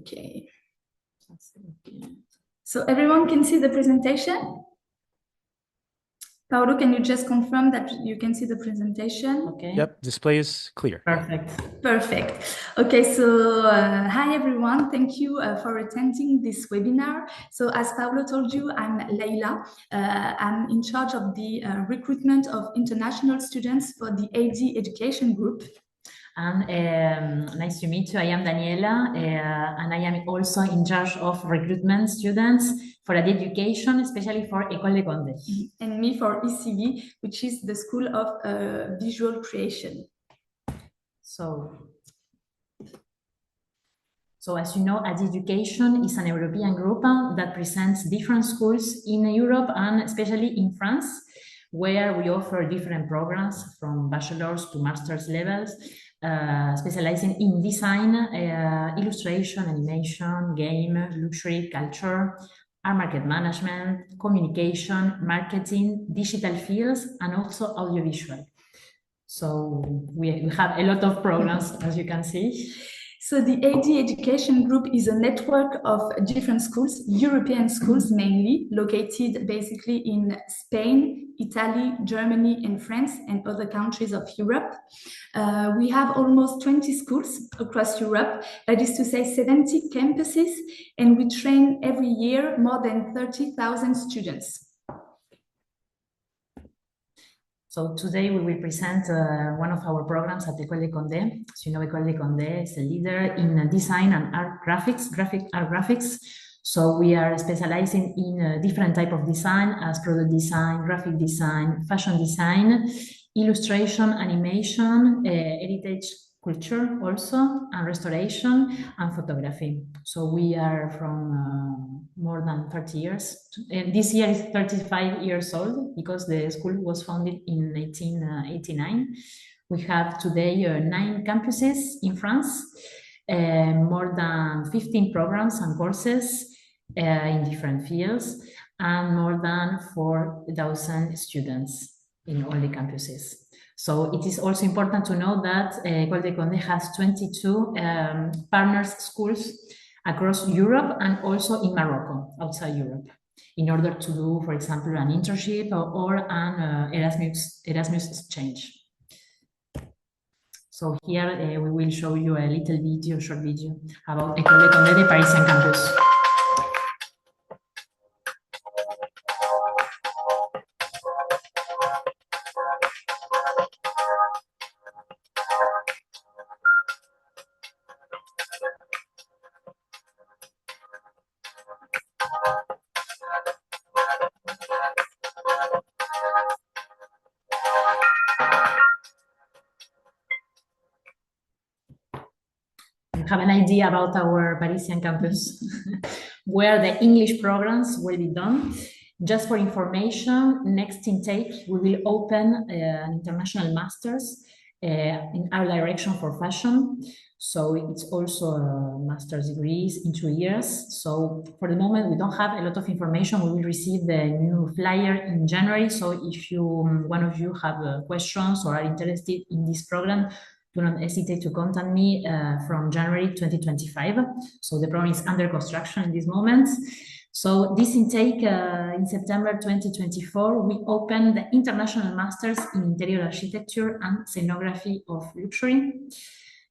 Okay. So everyone can see the presentation? Paolo, can you just confirm that you can see the presentation? Okay. Yep, display is clear. Perfect. Perfect. Okay, so hi everyone. Thank you for attending this webinar. So as Paolo told you, I'm Leila. I'm in charge of the recruitment of international students for the AD Education Group. And nice to meet you. I am Daniela, and I am also in charge of recruitment students for AD education, especially for École de Condé. And me for ECV, which is the School of Visual Creation. So as you know, AD Education is an European group that presents different schools in Europe and especially in France, where we offer different programs from bachelor's to master's levels, specializing in design, illustration, animation, game, luxury, culture, art market management, communication, marketing, digital fields, and also audiovisual. So we have a lot of programs, as you can see. So the AD Education Group is a network of different schools, European schools mainly, located basically in Spain, Italy, Germany, and France, and other countries of Europe. We have almost 20 schools across Europe, that is to say 70 campuses, and we train every year more than 30,000 students. So today we will present one of our programs at École de Condé. As you know, École de Condé is a leader in design and art graphics, art graphics. So we are specializing in different type of design as product design, graphic design, fashion design, illustration, animation, heritage culture also, and restoration and photography. So we are from more than 30 years. This year is 35 years old because the school was founded in 1889. We have today 9 campuses in France, more than 15 programs and courses in different fields, and more than 4,000 students in all the campuses. So it is also important to know that École de Condé has 22 partners schools across Europe and also in Morocco, outside Europe, in order to do, for example, an internship or an Erasmus exchange. So here we will show you a little video, short video about École de Condé, the Parisian campus. Have an idea about our Parisian campus, where the English programs will be done. Just for information, next intake, we will open an international master's in art direction for fashion. So it's also a master's degrees in 2 years. So for the moment, we don't have a lot of information. We will receive the new flyer in January. So if one of you have questions or are interested in this program, do not hesitate to contact me from January 2025. So the program is under construction in this moment. So this intake in September 2024, we opened the International Masters in Interior Architecture and Scenography of Luxury.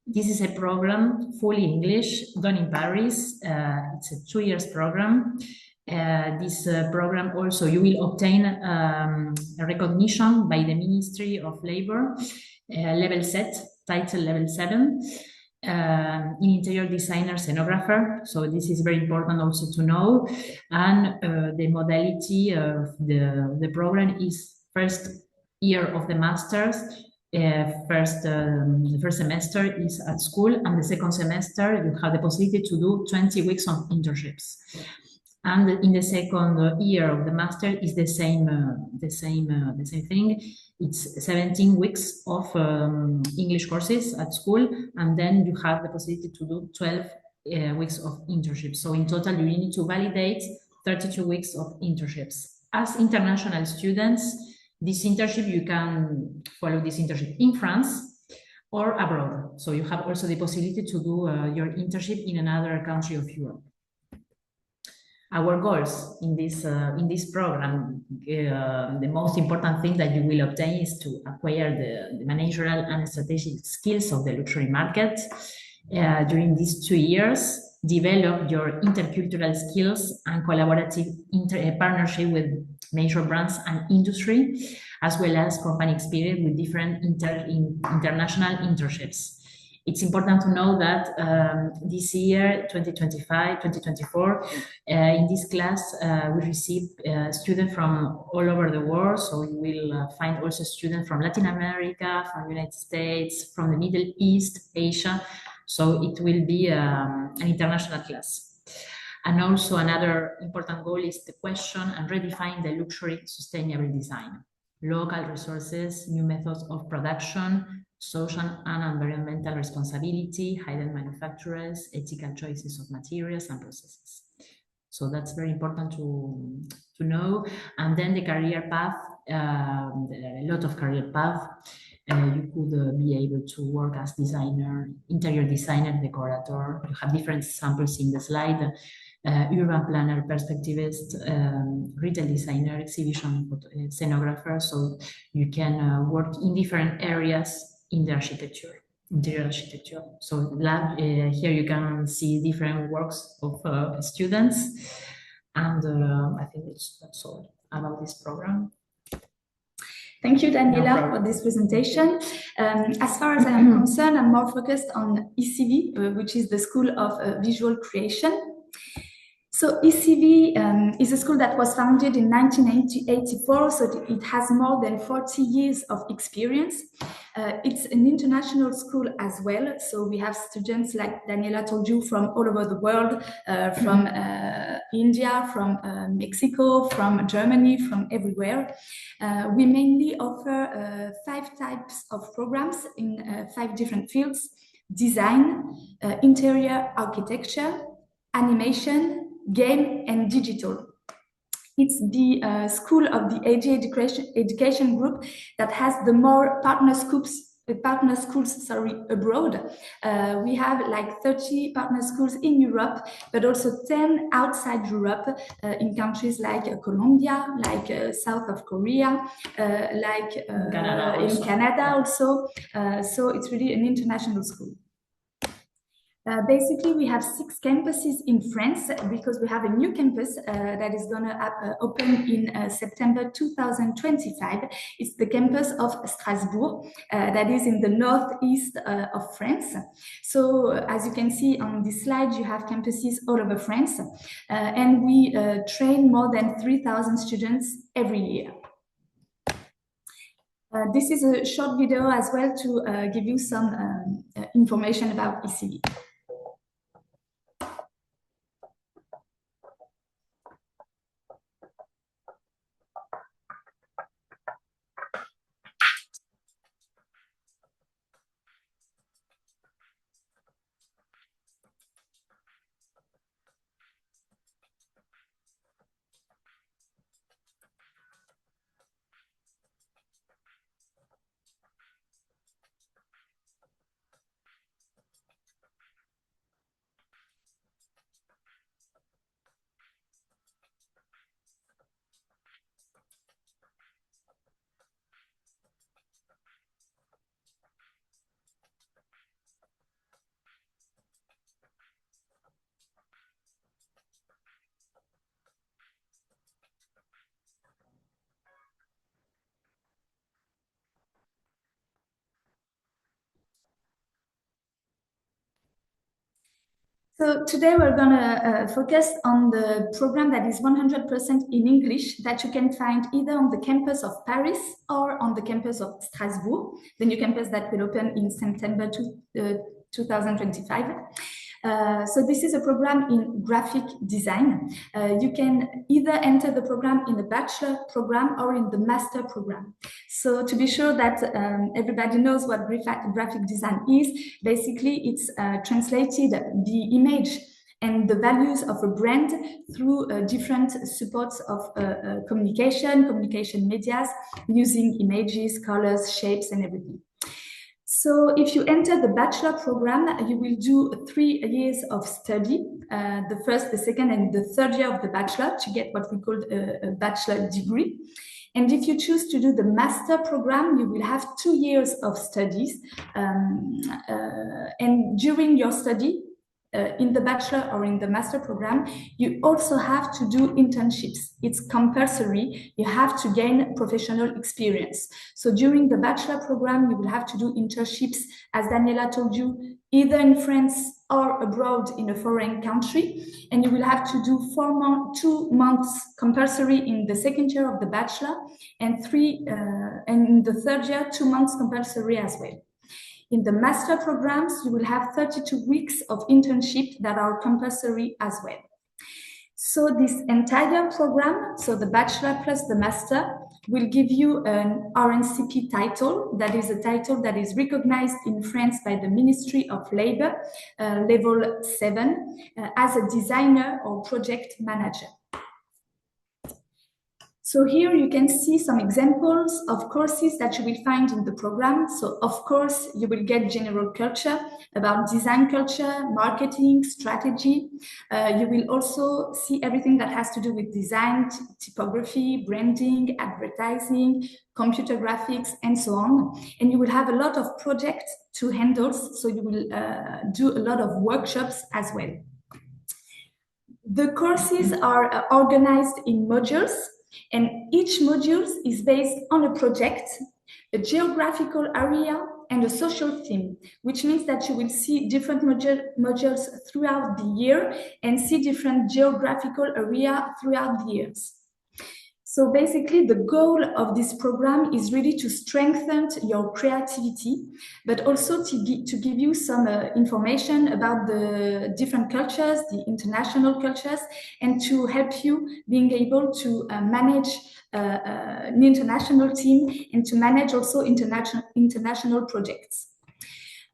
This is a program fully English, done in Paris. It's a 2 years program. This program also, you will obtain a recognition by the Ministry of Labor, level set, title level 7, in interior designer scenographer. So this is very important also to know. And the modality of the program is first year of the master's. The first semester is at school, and the second semester you have the possibility to do 20 weeks of internships. And in the second year of the master is the same thing. It's 17 weeks of English courses at school, and then you have the possibility to do 12 weeks of internships. So in total, you need to validate 32 weeks of internships. As international students, this internship, you can follow this internship in France or abroad. So you have also the possibility to do your internship in another country of Europe. Our goals in this program, the most important thing that you will obtain is to acquire the managerial and strategic skills of the luxury market. During these 2 years, develop your intercultural skills and collaborative partnership with major brands and industry, as well as company experience with different international internships. It's important to know that this year, 2025, 2024, in this class, we receive students from all over the world. So you will find also students from Latin America, from the United States, from the Middle East, Asia. So it will be an international class. And also another important goal is to question and redefine the luxury sustainable design. Local resources, new methods of production, social and environmental responsibility, hidden manufacturers, ethical choices of materials and processes. So that's very important to know. And then the career path, there are a lot of career paths. You could be able to work as designer, interior designer, decorator. You have different samples in the slide. Urban planner, perspectivist, retail designer, exhibition scenographer. So you can work in different areas in the architecture, interior architecture. So here you can see different works of students. And I think that's all about this program. Thank you, Daniela, for this presentation. As far as I am concerned, I'm more focused on ECV, which is the School of Visual Creation. So ECV is a school that was founded in 1984, so it has more than 40 years of experience. It's an international school as well, so we have students, like Daniela told you, from all over the world, from India, from Mexico, from Germany, from everywhere. We mainly offer 5 types of programs in 5 different fields: design, interior architecture, animation, game, and digital. It's the school of the AG education group that has the more partner schools abroad. We have like 30 partner schools in Europe, but also 10 outside Europe, in countries like Colombia, like south of Korea, like in Canada also. So it's really an international school. Basically, we have 6 campuses in France, because we have a new campus that is going to open in September 2025. It's the campus of Strasbourg, that is in the northeast of France. So as you can see on this slide, you have campuses all over France, and we train more than 3,000 students every year. This is a short video as well to give you some information about ECV. So today we're going to focus on the program that is 100% in English, that you can find either on the campus of Paris or on the campus of Strasbourg, the new campus that will open in September 2025. So this is a program in graphic design. You can either enter the program in the bachelor program or in the master program. So to be sure that everybody knows what graphic design is, basically it's translated the image and the values of a brand through different supports of communication medias, using images, colors, shapes, and everything. So if you enter the bachelor program, you will do 3 years of study, the first, the second, and the third year of the bachelor to get what we call a bachelor degree. And if you choose to do the master program, you will have 2 years of studies. And during your study, in the bachelor or in the master program, you also have to do internships. It's compulsory. You have to gain professional experience. So during the bachelor program, you will have to do internships, as Daniela told you, either in France or abroad in a foreign country. And you will have to do 2 months compulsory in the second year of the bachelor, and in the third year, 2 months compulsory as well. In the master programs, you will have 32 weeks of internship that are compulsory as well. So this entire program, so the bachelor plus the master, will give you an RNCP title. That is a title that is recognized in France by the Ministry of Labor, level 7, as a designer or project manager. So here you can see some examples of courses that you will find in the program. So of course, you will get general culture about design culture, marketing, strategy. You will also see everything that has to do with design, typography, branding, advertising, computer graphics, and so on. And you will have a lot of projects to handle. So you will do a lot of workshops as well. The courses are organized in modules. And each module is based on a project, a geographical area, and a social theme, which means that you will see different modules throughout the year and see different geographical area throughout the years. So basically, the goal of this program is really to strengthen your creativity, but also to give you some information about the different cultures, the international cultures, and to help you being able to manage an international team and to manage also international projects.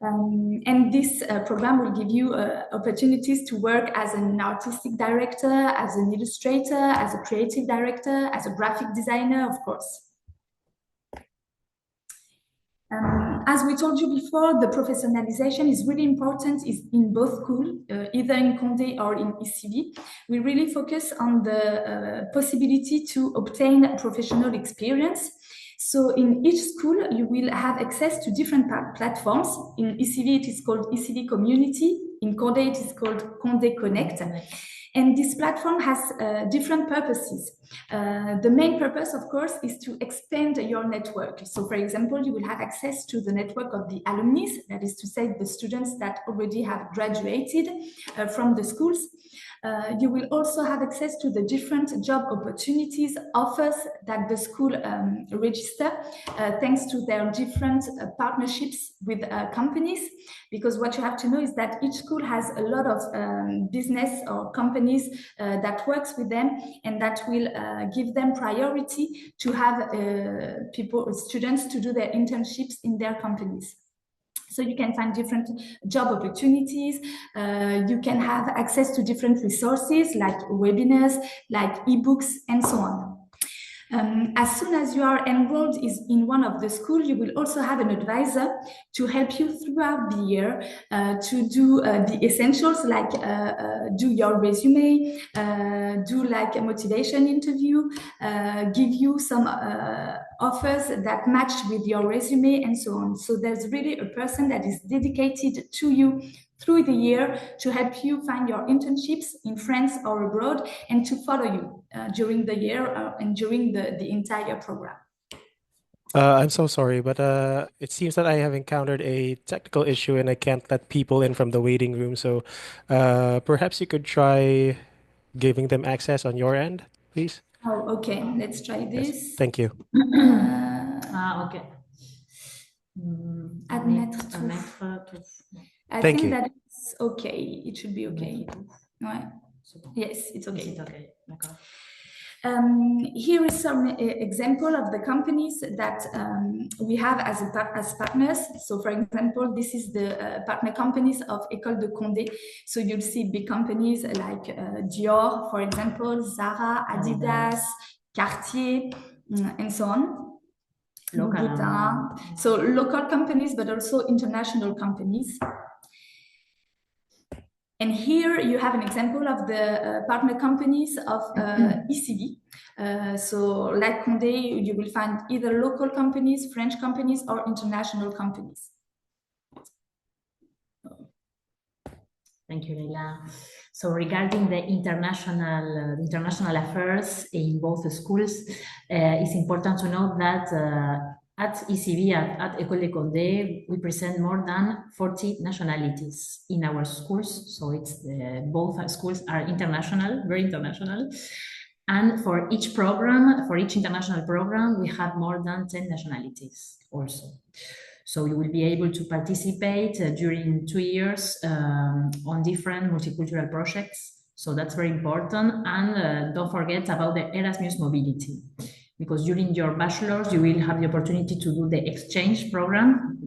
And this program will give you opportunities to work as an artistic director, as an illustrator, as a creative director, as a graphic designer, of course. As we told you before, the professionalization is really important in both schools, either in Condé or in ECV. We really focus on the possibility to obtain professional experience. So in each school, you will have access to different platforms. In ECV, it is called ECV Community. In Condé, it is called Condé Connect. And this platform has different purposes. The main purpose, of course, is to expand your network. So, for example, you will have access to the network of the alumni, that is to say, the students that already have graduated from the schools. You will also have access to the different job opportunities, offers that the school register, thanks to their different partnerships with companies. Because what you have to know is that each school has a lot of business or companies that works with them and that will give them priority to have students to do their internships in their companies. So you can find different job opportunities. You can have access to different resources like webinars, like ebooks, and so on. As soon as you are enrolled in one of the schools, you will also have an advisor to help you throughout the year to do the essentials, like do your resume, do like a motivation interview, give you some offers that match with your resume, and so on. So there's really a person that is dedicated to you through the year to help you find your internships in France or abroad and to follow you during the year and during the entire program. I'm so sorry, but it seems that I have encountered a technical issue and I can't let people in from the waiting room. So perhaps you could try giving them access on your end, please. Oh, okay. Let's try this. Yes. Thank you. Okay. Admettre tout. I Thank think you. that it's okay. It should be okay. Ouais. Yes, it's okay. It's okay. D'accord. Here is some example of the companies that we have as partners. So, for example, this is the partner companies of École de Condé. So you'll see big companies like Dior, for example, Zara, Adidas, Cartier, and so on. Local, so local companies, but also international companies. And here you have an example of the partner companies of ECV. So like Condé, you will find either local companies, French companies, or international companies. Thank you, Leila. So regarding the international affairs in both schools, it's important to note that at ECV, at École de Condé, we present more than 40 nationalities in our schools. So it's both schools are international, very international. And for each program, for each international program, we have more than 10 nationalities also. So you will be able to participate during 2 years on different multicultural projects. So that's very important. And don't forget about the Erasmus mobility, because during your bachelor's, you will have the opportunity to do the exchange program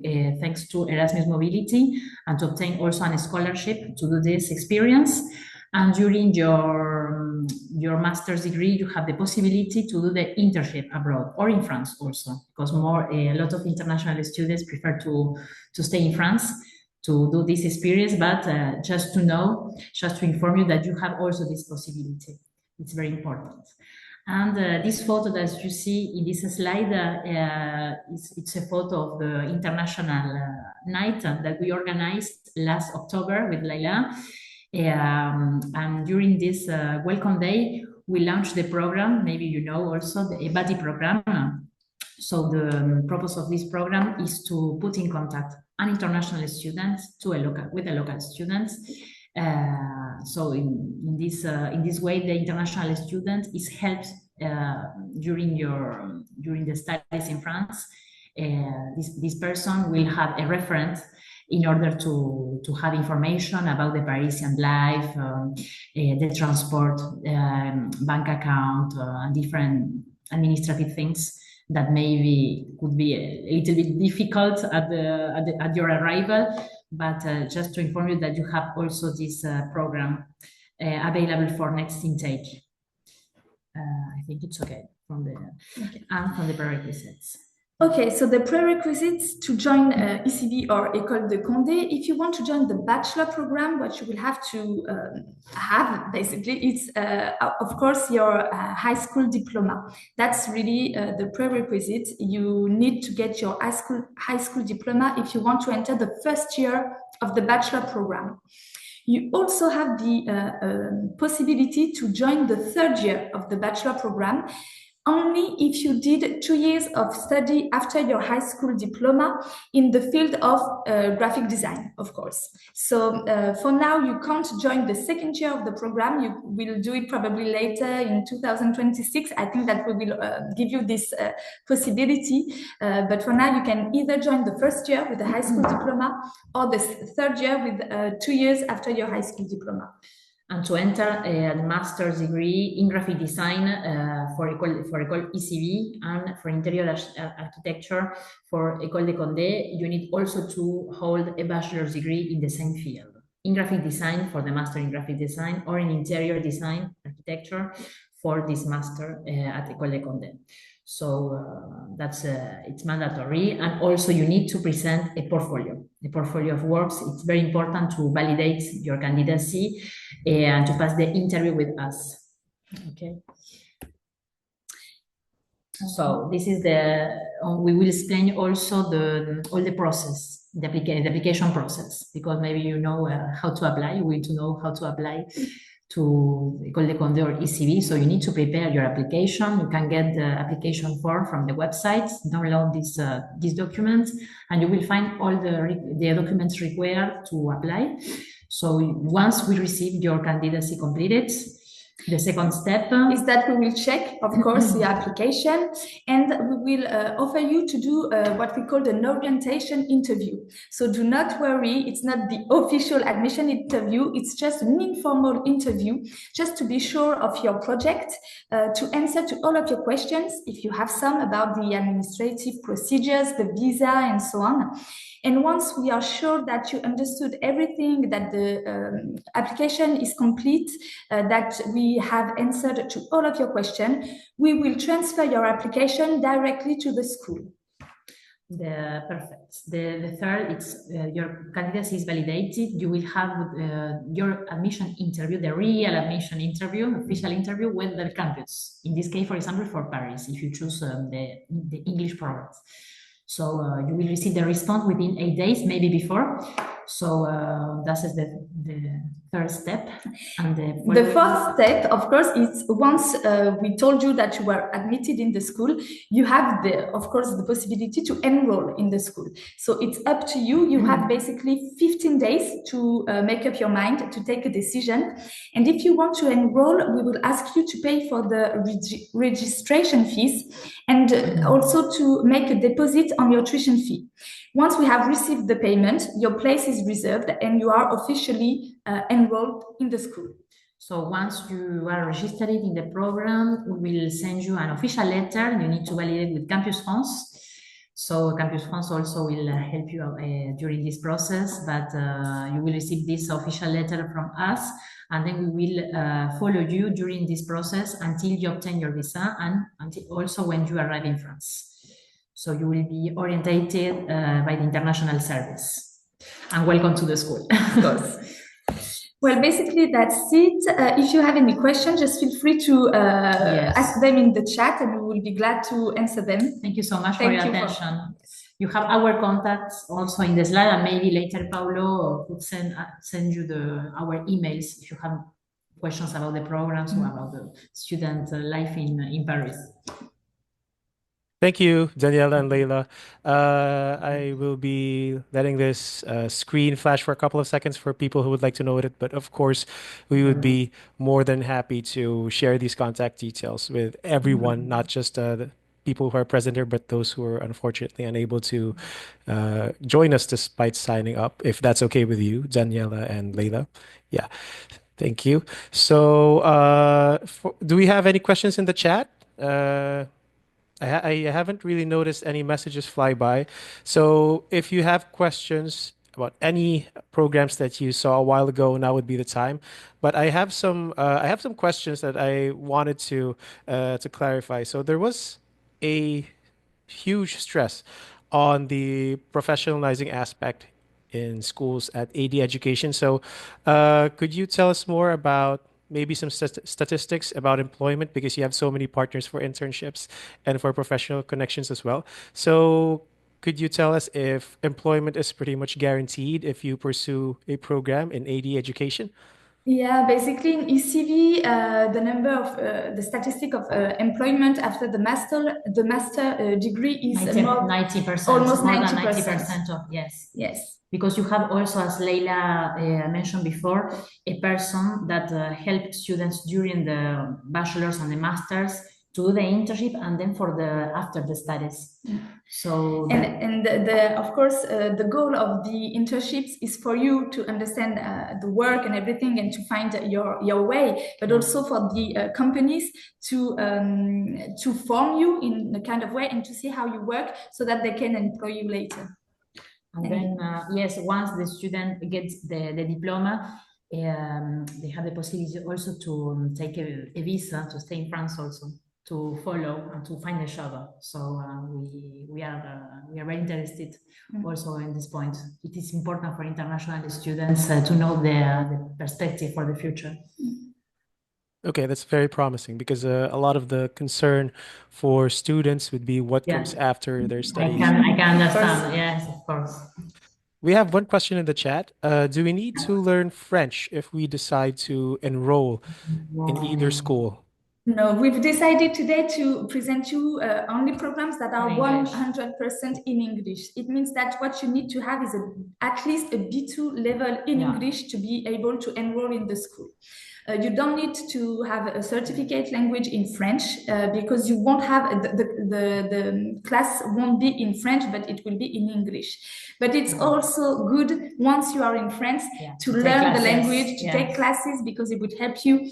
thanks to Erasmus mobility, and to obtain also a scholarship to do this experience. And during your master's degree, you have the possibility to do the internship abroad or in France also, because a lot of international students prefer to stay in France to do this experience. But just to inform you that you have also this possibility. It's very important. And this photo that you see in this slide, it's a photo of the international night that we organized last October with Leila. And during this welcome day, we launched the program. Maybe you know also the EBADI program. So the purpose of this program is to put in contact an international student with a local student. So in this way, the international student is helped during the studies in France. This person will have a reference in order to have information about the Parisian life, the transport, bank account, and different administrative things that maybe could be a little bit difficult at your arrival. But just to inform you that you have also this program available for next intake. I think it's okay from the prerequisites. Okay, so the prerequisites to join ECV or École de Condé, if you want to join the bachelor program, what you will have to have basically, it's of course your high school diploma. That's really the prerequisite. You need to get your high school diploma if you want to enter the first year of the bachelor program. You also have the possibility to join the third year of the bachelor program only if you did 2 years of study after your high school diploma in the field of graphic design, of course. So for now, you can't join the second year of the program. You will do it probably later in 2026. I think that we will give you this possibility. But for now, you can either join the first year with a high school diploma or the third year with 2 years after your high school diploma. And to enter a master's degree in graphic design for École ECV and for interior architecture for École de Condé, you need also to hold a bachelor's degree in the same field. In graphic design for the master in graphic design, or in interior design architecture for this master at École de Condé. So it's mandatory. And also you need to present a portfolio of works. It's very important to validate your candidacy and to pass the interview with us. Okay. So this is we will explain also all the process, the application process, because maybe you know how to apply. You will to know how to apply to École de Condé or ECV. So you need to prepare your application. You can get the application form from the website, download this document, and you will find all the documents required to apply. So once we receive your candidacy completed, the second step is that we will check, of course, the application, and we will offer you to do what we call an orientation interview. So do not worry, it's not the official admission interview, it's just an informal interview, just to be sure of your project, to answer to all of your questions, if you have some, about the administrative procedures, the visa, and so on. And once we are sure that you understood everything, that the application is complete, that we have answered to all of your questions, we will transfer your application directly to the school. Perfect. The third, it's your candidacy is validated. You will have your admission interview, the real admission interview, official interview with the campus. In this case, for example, for Paris, if you choose the English programs. So you will receive the response within 8 days, maybe before. So that is the third step. And the fourth step, of course, is once we told you that you were admitted in the school, you have of course, the possibility to enroll in the school. So it's up to you. You have basically 15 days to make up your mind, to take a decision. And if you want to enroll, we will ask you to pay for the registration fees and also to make a deposit on your tuition fee. Once we have received the payment, your place is reserved and you are officially enrolled in the school. So once you are registered in the program, we will send you an official letter. You need to validate with Campus France. So Campus France also will help you during this process, but you will receive this official letter from us, and then we will follow you during this process until you obtain your visa and until also when you arrive in France. So you will be orientated by the international service. And welcome to the school. Of course. Well, basically, that's it. If you have any questions, just feel free to ask them in the chat and we will be glad to answer them. Thank you so much for your attention. You have our contacts also in the slide, and maybe later Paulo could send you our emails if you have questions about the programs or about the student life in Paris. Thank you, Daniela and Leila. I will be letting this screen flash for a couple of seconds for people who would like to know it. But of course, we would be more than happy to share these contact details with everyone, not just the people who are present here, but those who are unfortunately unable to join us despite signing up, if that's okay with you, Daniela and Leila. Yeah, thank you. So do we have any questions in the chat? I haven't really noticed any messages fly by. So if you have questions about any programs that you saw a while ago, now would be the time. But I have some questions that I wanted to clarify. So there was a huge stress on the professionalizing aspect in schools at AD Education. So could you tell us more about maybe some statistics about employment, because you have so many partners for internships and for professional connections as well. So could you tell us if employment is pretty much guaranteed if you pursue a program in AD education? Yeah, basically in ECV, the number of the statistic of employment after the master degree is 90%, almost more 90%. Than 90% of yes. Because you have also, as Leila mentioned before, a person that helps students during the bachelor's and the master's to do the internship and then for after the studies. So of course the goal of the internships is for you to understand the work and everything and to find your way, but also for the companies to form you in a kind of way and to see how you work so that they can employ you later. And then yes, once the student gets the diploma, they have the possibility also to take a visa to stay in France also, to follow and to find a job. So we are very interested also in this point. It is important for international students to know the perspective for the future. Okay, that's very promising, because a lot of the concern for students would be what comes after their studies. I can understand. Yes, of course. We have one question in the chat. Do we need to learn French if we decide to enroll in either school? No, we've decided today to present you only programs that are 100% in English. It means that what you need to have is at least a B2 level in English to be able to enroll in the school. You don't need to have a certificate language in French because you won't have the class won't be in French, but it will be in English. But it's also good once you are in France to learn the language, to take classes, because it would help you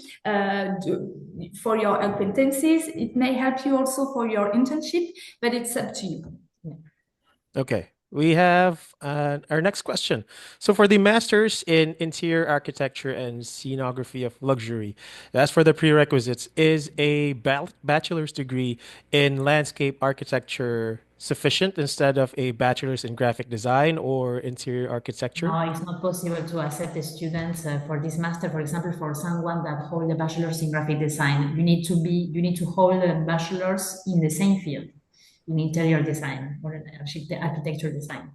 for your acquaintances. It may help you also for your internship, but it's up to you. Okay. We have our next question. So, for the Masters in Interior Architecture and Scenography of Luxury, as for the prerequisites, is a bachelor's degree in landscape architecture sufficient instead of a bachelor's in graphic design or interior architecture? No, it's not possible to accept the students for this master. For example, for someone that hold a bachelor's in graphic design, you need to hold a bachelor's in the same field, in interior design or in architecture design.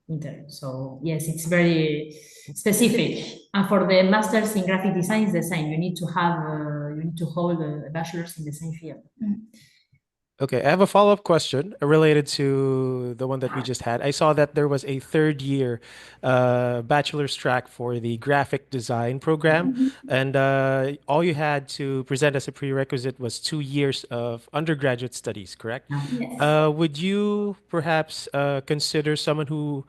Interior. So yes, it's very specific. And for the masters in graphic design, it's the same. You need to hold a bachelor's in the same field. Okay, I have a follow-up question related to the one that we just had. I saw that there was a third year bachelor's track for the graphic design program, and all you had to present as a prerequisite was 2 years of undergraduate studies, correct? Yes. Would you perhaps consider someone who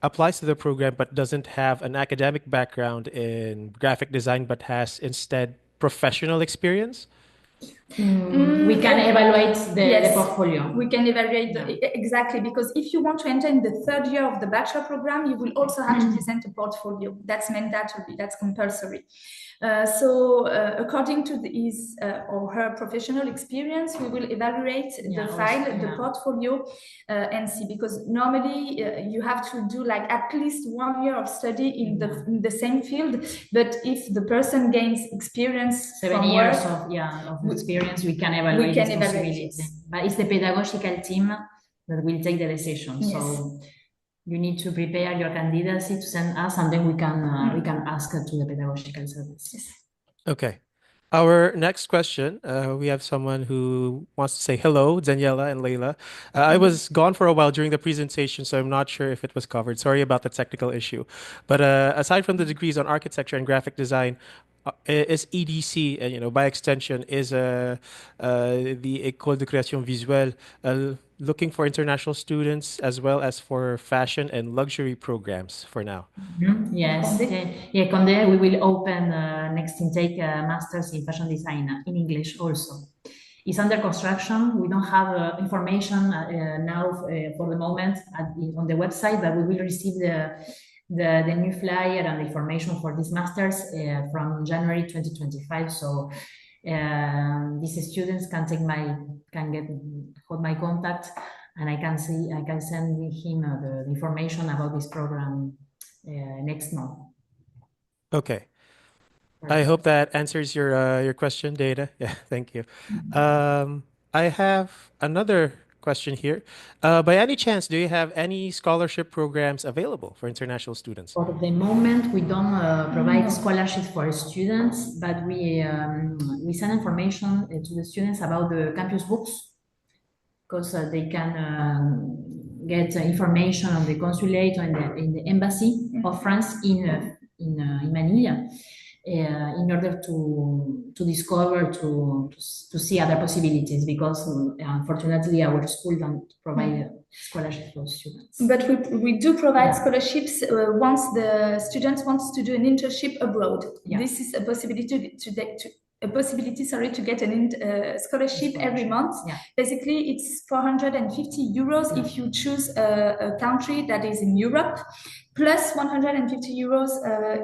applies to the program but doesn't have an academic background in graphic design but has instead professional experience? We can evaluate the Yes, portfolio. we can evaluate exactly, because if you want to enter in the third year of the bachelor program, you will also have to present a portfolio. That's mandatory, that's compulsory. According to his or her professional experience, we will evaluate the file, the portfolio, and see, because normally you have to do like at least 1 year of study in the same field. But if the person gains experience, 7 years of experience, we can evaluate this possibility. Yes. But it's the pedagogical team that will take the decision. Yes. So you need to prepare your candidacy to send us, and then we can ask to the pedagogical service. Yes. Okay. Our next question, we have someone who wants to say hello, Daniela and Leila. I was gone for a while during the presentation, so I'm not sure if it was covered. Sorry about the technical issue. But aside from the degrees on architecture and graphic design, is EDC, and by extension, is the École de Création Visuelle looking for international students as well as for fashion and luxury programs for now? Yes, yeah, Condé, we will open next intake masters in fashion design in English also. It's under construction. We don't have information now for the moment on the website, but we will receive the new flyer and the information for these masters from January 2025. So these students can hold my contact, and I can send him the information about this program next month. Okay. I hope that answers your question, Data. Yeah, thank you. I have another question here. By any chance, do you have any scholarship programs available for international students? For the moment, we don't provide scholarships for students, but we send information to the students about the campus books, because they can get information on the consulate or in the embassy of France in Manila. In order to discover, to see other possibilities, because unfortunately our school don't provide scholarships for students. But we do provide scholarships once the student wants to do an internship abroad. This is a possibility to get a scholarship every month. Basically, it's 450 euros if you choose a country that is in Europe, plus 150 euros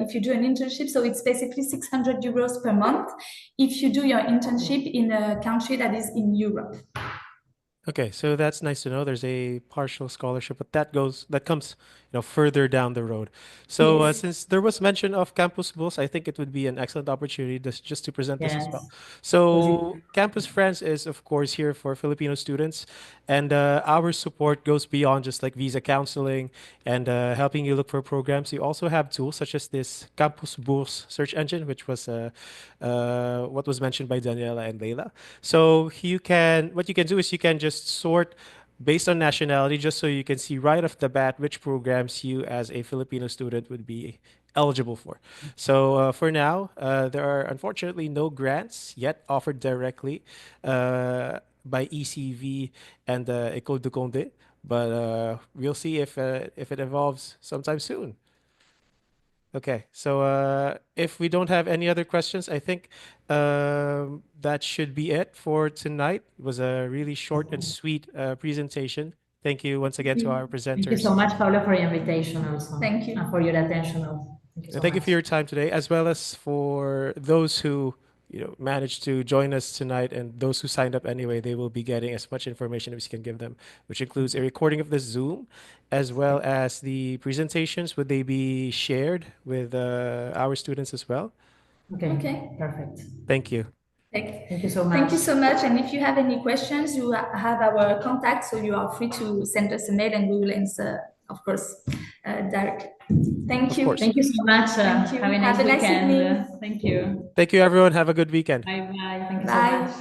if you do an internship. So it's basically 600 euros per month if you do your internship in a country that is in Europe. Okay, so that's nice to know. There's a partial scholarship, but that comes, further down the road. So since there was mention of Campus Books, I think it would be an excellent opportunity just to present this as well. So Campus France is, of course, here for Filipino students, and our support goes beyond just like visa counseling and helping you look for programs. You also have tools such as this Campus Books search engine, which was what was mentioned by Daniela and Leila. So what you can do is you can just sort based on nationality, just so you can see right off the bat which programs you as a Filipino student would be eligible for. So for now, there are unfortunately no grants yet offered directly by ECV and École de Condé, but we'll see if it evolves sometime soon. Okay, so if we don't have any other questions, I think that should be it for tonight. It was a really short and sweet presentation. Thank you once again to our Thank you so presenters. much, Paula, for your invitation also. Thank you. And for your attention also. Thank you so Thank you much. for your time today, as well as for those who managed to join us tonight, and those who signed up anyway. They will be getting as much information as we can give them, which includes a recording of the Zoom, as well as the presentations. Would they be shared with our students as well? Okay. Perfect. Thank you. Thank you so much. Thank you so much. And if you have any questions, you have our contact, so you are free to send us a mail and we will answer, of course, directly. Thank you. course. Thank you so much. Thank you. Have a nice Have a nice weekend. evening. Thank you. Thank you, everyone. Have a good weekend. Bye bye. Thank you so Bye. much.